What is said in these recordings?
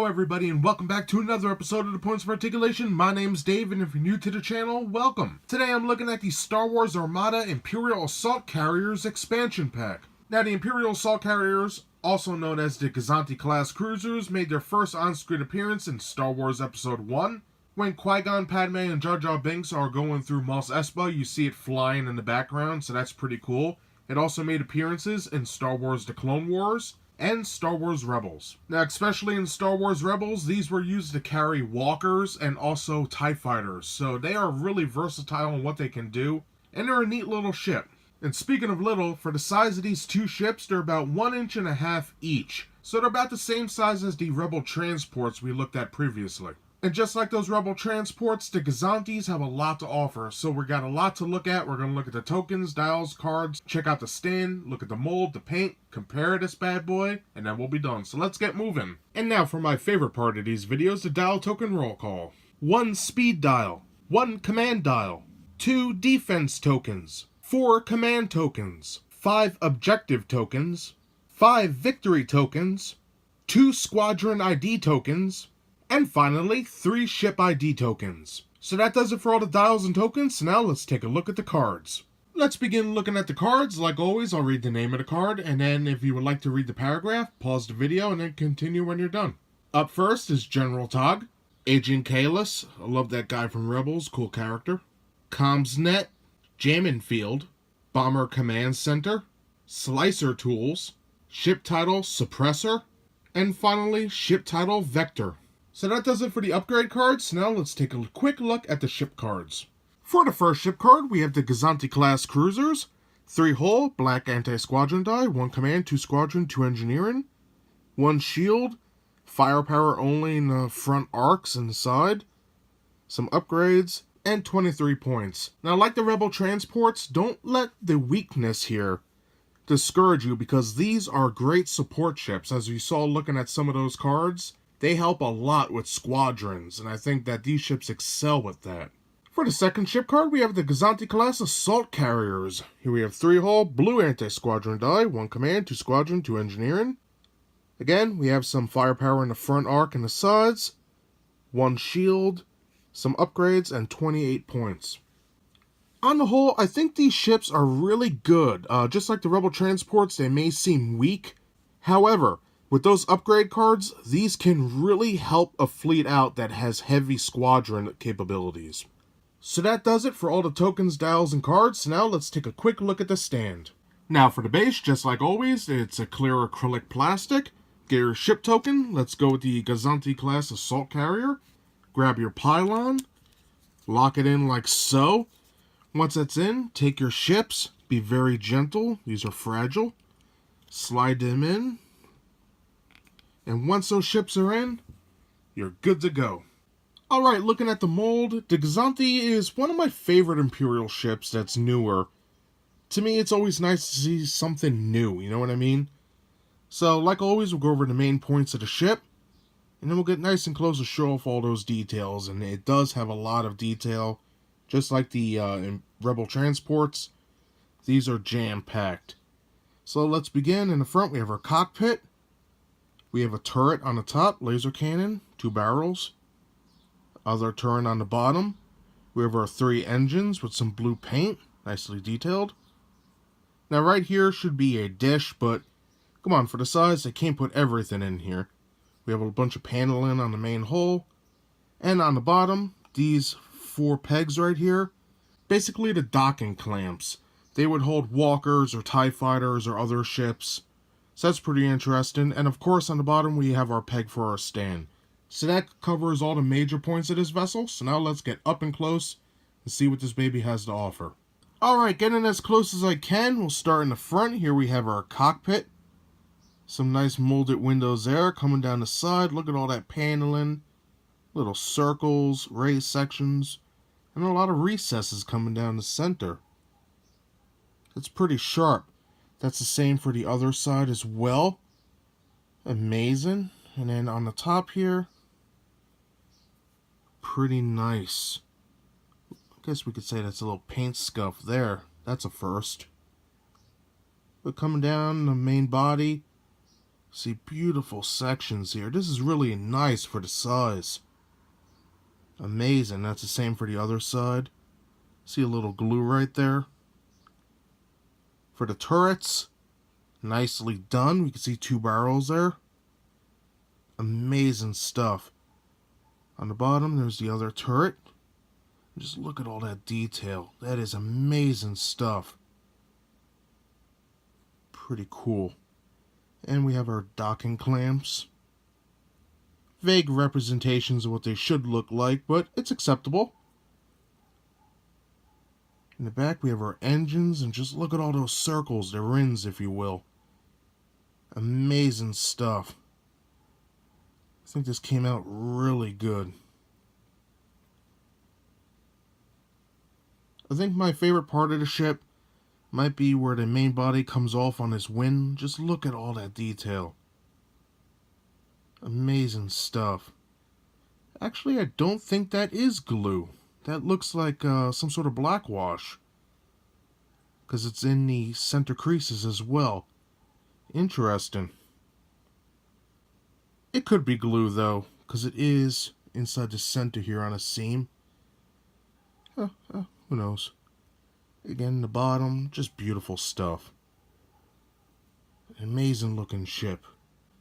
everybody, and welcome back to another episode of the Points of Articulation. My name's Dave, and if you're new to the channel, welcome. Today I'm looking at the Star Wars Armada Imperial Assault Carriers expansion pack. Now, the Imperial Assault Carriers, also known as the Gazanti-class cruisers, made their first on-screen appearance in Star Wars Episode 1. When Qui-Gon, Padme, and Jar Jar Binks are going through Mos Espa, you see it flying in the background, so that's pretty cool. It also made appearances in Star Wars The Clone Wars and Star Wars Rebels. Now, especially in Star Wars Rebels, these were used to carry walkers and also TIE fighters, so they are really versatile in what they can do, and they're a neat little ship. And speaking of little, for the size of these two ships, they're about 1.5 inches each, so they're about the same size as the Rebel transports we looked at previously. And just like those Rebel transports, the Gazantis have a lot to offer, so we got a lot to look at. We're going to look at the tokens, dials, cards, check out the stand, look at the mold, the paint, compare this bad boy, and then we'll be done. So let's get moving. And now for my favorite part of these videos, the dial token roll call. 1 speed dial, 1 command dial, 2 defense tokens, 4 command tokens, 5 objective tokens, 5 victory tokens, 2 squadron ID tokens, and finally, 3 ship ID tokens. So that does it for all the dials and tokens, so now let's take a look at the cards. Let's begin looking at the cards. Like always, I'll read the name of the card, and then if you would like to read the paragraph, pause the video and then continue when you're done. Up first is General Tog, Agent Kalis, I love that guy from Rebels, cool character. Commsnet, Jamming Field, Bomber Command Center, Slicer Tools, Ship Title Suppressor, and finally, Ship Title Vector. So that does it for the upgrade cards. Now let's take a quick look at the ship cards. For the first ship card, we have the Gazanti-class cruisers. 3 hull, black anti-squadron die, 1 command, 2 squadron, 2 engineering. 1 shield, firepower only in the front arcs and the side. Some upgrades, and 23 points. Now, like the Rebel transports, don't let the weakness here discourage you, because these are great support ships. As you saw looking at some of those cards, they help a lot with squadrons, and I think that these ships excel with that. For the second ship card, we have the Gazanti-class Assault Carriers. Here we have 3 hull, blue anti-squadron die, 1 command, 2 squadron, 2 engineering. Again, we have some firepower in the front arc and the sides, 1 shield, some upgrades, and 28 points. On the whole, I think these ships are really good. Just like the Rebel transports, they may seem weak. However, with those upgrade cards, these can really help a fleet out that has heavy squadron capabilities. So that does it for all the tokens, dials, and cards. So now let's take a quick look at the stand. Now for the base, just like always, it's a clear acrylic plastic. Get your ship token. Let's go with the Gazanti-class Assault Carrier. Grab your pylon. Lock it in like so. Once that's in, take your ships. Be very gentle. These are fragile. Slide them in. And once those ships are in, you're good to go. Alright, looking at the mold, the Gazanti is one of my favorite Imperial ships that's newer. To me, it's always nice to see something new, you know what I mean? So, like always, we'll go over the main points of the ship, and then we'll get nice and close to show off all those details, and it does have a lot of detail. Just like the Rebel transports, these are jam-packed. So let's begin. In the front, we have our cockpit. We have a turret on the top, laser cannon, 2 barrels. Other turret on the bottom. We have our 3 engines with some blue paint, nicely detailed. Now right here should be a dish, but come on, for the size, I can't put everything in here. We have a bunch of paneling on the main hull. And on the bottom, these 4 pegs right here, basically the docking clamps. They would hold walkers or TIE fighters or other ships. So that's pretty interesting. And of course, on the bottom, we have our peg for our stand. So that covers all the major points of this vessel. So now let's get up and close and see what this baby has to offer. Alright, getting as close as I can. We'll start in the front. Here we have our cockpit. Some nice molded windows there coming down the side. Look at all that paneling. Little circles, raised sections, and a lot of recesses coming down the center. It's pretty sharp. That's the same for the other side as well. Amazing. And then on the top here, pretty nice. I guess we could say that's a little paint scuff there. That's a first. But coming down the main body, See, beautiful sections here. This is really nice for the size. Amazing. That's the same for the other side. See a little glue right there. For the turrets, nicely done. We can see 2 barrels there. Amazing stuff. On the bottom, there's the other turret. Just look at all that detail. That is amazing stuff. Pretty cool. And we have our docking clamps. Vague representations of what they should look like, but it's acceptable. In the back, we have our engines, and just look at all those circles, the rings, if you will. Amazing stuff. I think this came out really good. I think my favorite part of the ship might be where the main body comes off on this wing. Just look at all that detail. Amazing stuff. Actually, I don't think that is glue. That looks like some sort of black wash, because it's in the center creases as well. Interesting. It could be glue though, because it is inside the center here on a seam. Who knows? Again, the bottom, just beautiful stuff. Amazing looking ship.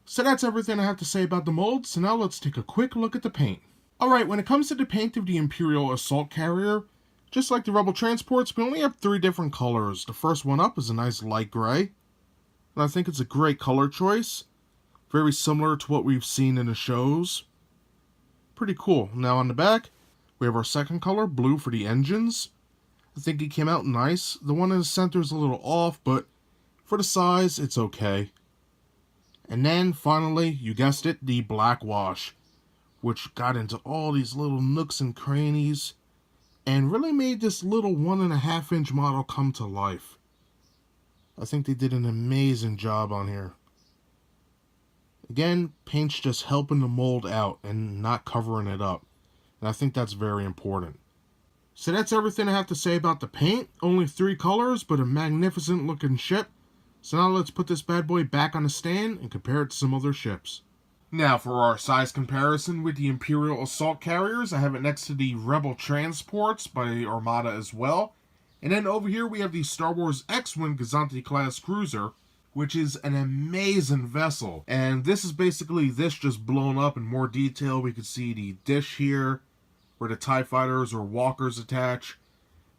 So that's everything I have to say about the mold, so now let's take a quick look at the paint. Alright, when it comes to the paint of the Imperial Assault Carrier, just like the Rebel transports, we only have 3 different colors. The first one up is a nice light gray, and I think it's a great color choice. Very similar to what we've seen in the shows. Pretty cool. Now on the back, we have our second color, blue, for the engines. I think it came out nice. The one in the center is a little off, but for the size, it's okay. And then, finally, you guessed it, the black wash, which got into all these little nooks and crannies, and really made this little 1.5-inch model come to life. I think they did an amazing job on here. Again, paint's just helping the mold out and not covering it up. And I think that's very important. So that's everything I have to say about the paint. Only 3 colors, but a magnificent looking ship. So now let's put this bad boy back on the stand and compare it to some other ships. Now for our size comparison with the Imperial Assault Carriers, I have it next to the Rebel Transports by Armada as well. And then over here we have the Star Wars X-Wing Gazanti class cruiser, which is an amazing vessel. And this is basically this just blown up in more detail. We can see the dish here, where the TIE fighters or walkers attach.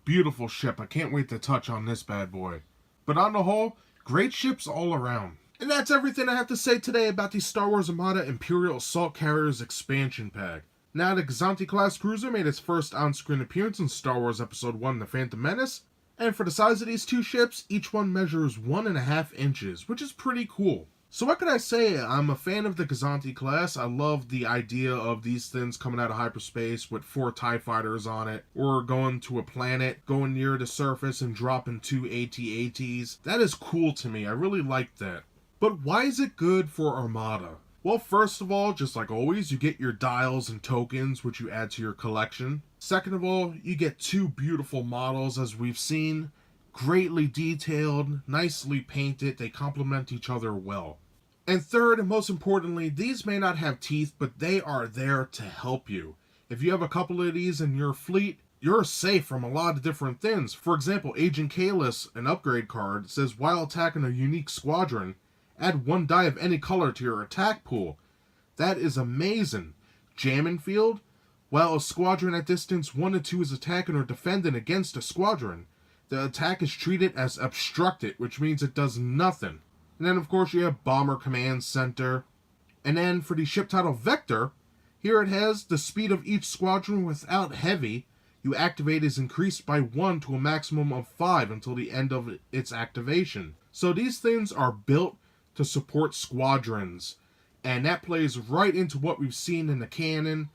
Beautiful ship. I can't wait to touch on this bad boy. But on the whole, great ships all around. And that's everything I have to say today about the Star Wars Armada Imperial Assault Carriers expansion pack. Now, the Gazanti class cruiser made its first on-screen appearance in Star Wars Episode 1, The Phantom Menace. And for the size of these 2 ships, each one measures 1.5 inches, which is pretty cool. So what could I say? I'm a fan of the Gazanti class. I love the idea of these things coming out of hyperspace with 4 TIE fighters on it, or going to a planet, going near the surface and dropping 2 AT-ATs. That is cool to me. I really like that. But why is it good for Armada? Well, first of all, just like always, you get your dials and tokens, which you add to your collection. Second of all, you get 2 beautiful models, as we've seen. Greatly detailed, nicely painted, they complement each other well. And third, and most importantly, these may not have teeth, but they are there to help you. If you have a couple of these in your fleet, you're safe from a lot of different things. For example, Agent Kalis, an upgrade card, says while attacking a unique squadron, add 1 die of any color to your attack pool. That is amazing. Jamming field, while a squadron at distance 1 and 2 is attacking or defending against a squadron, the attack is treated as obstructed, which means it does nothing. And then of course you have Bomber Command Center. And then for the ship title Vector, here it has the speed of each squadron without heavy you activate is increased by 1 to a maximum of 5 until the end of its activation. So these things are built to support squadrons, and that plays right into what we've seen in the canon,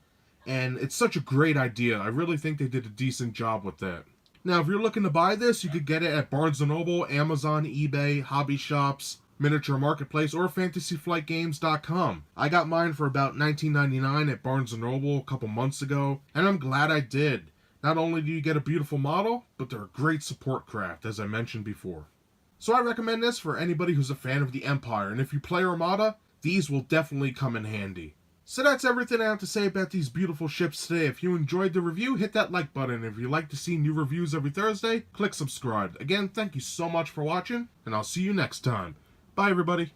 and it's such a great idea. I really think they did a decent job with that. Now, if you're looking to buy this, you could get it at Barnes & Noble, Amazon, eBay, hobby shops, Miniature Marketplace, or FantasyFlightGames.com. I got mine for about $19.99 at Barnes & Noble a couple months ago, and I'm glad I did. Not only do you get a beautiful model, but they're a great support craft, as I mentioned before. So I recommend this for anybody who's a fan of the Empire, and if you play Armada, these will definitely come in handy. So that's everything I have to say about these beautiful ships today. If you enjoyed the review, hit that like button. If you'd like to see new reviews every Thursday, click subscribe. Again, thank you so much for watching, and I'll see you next time. Bye, everybody.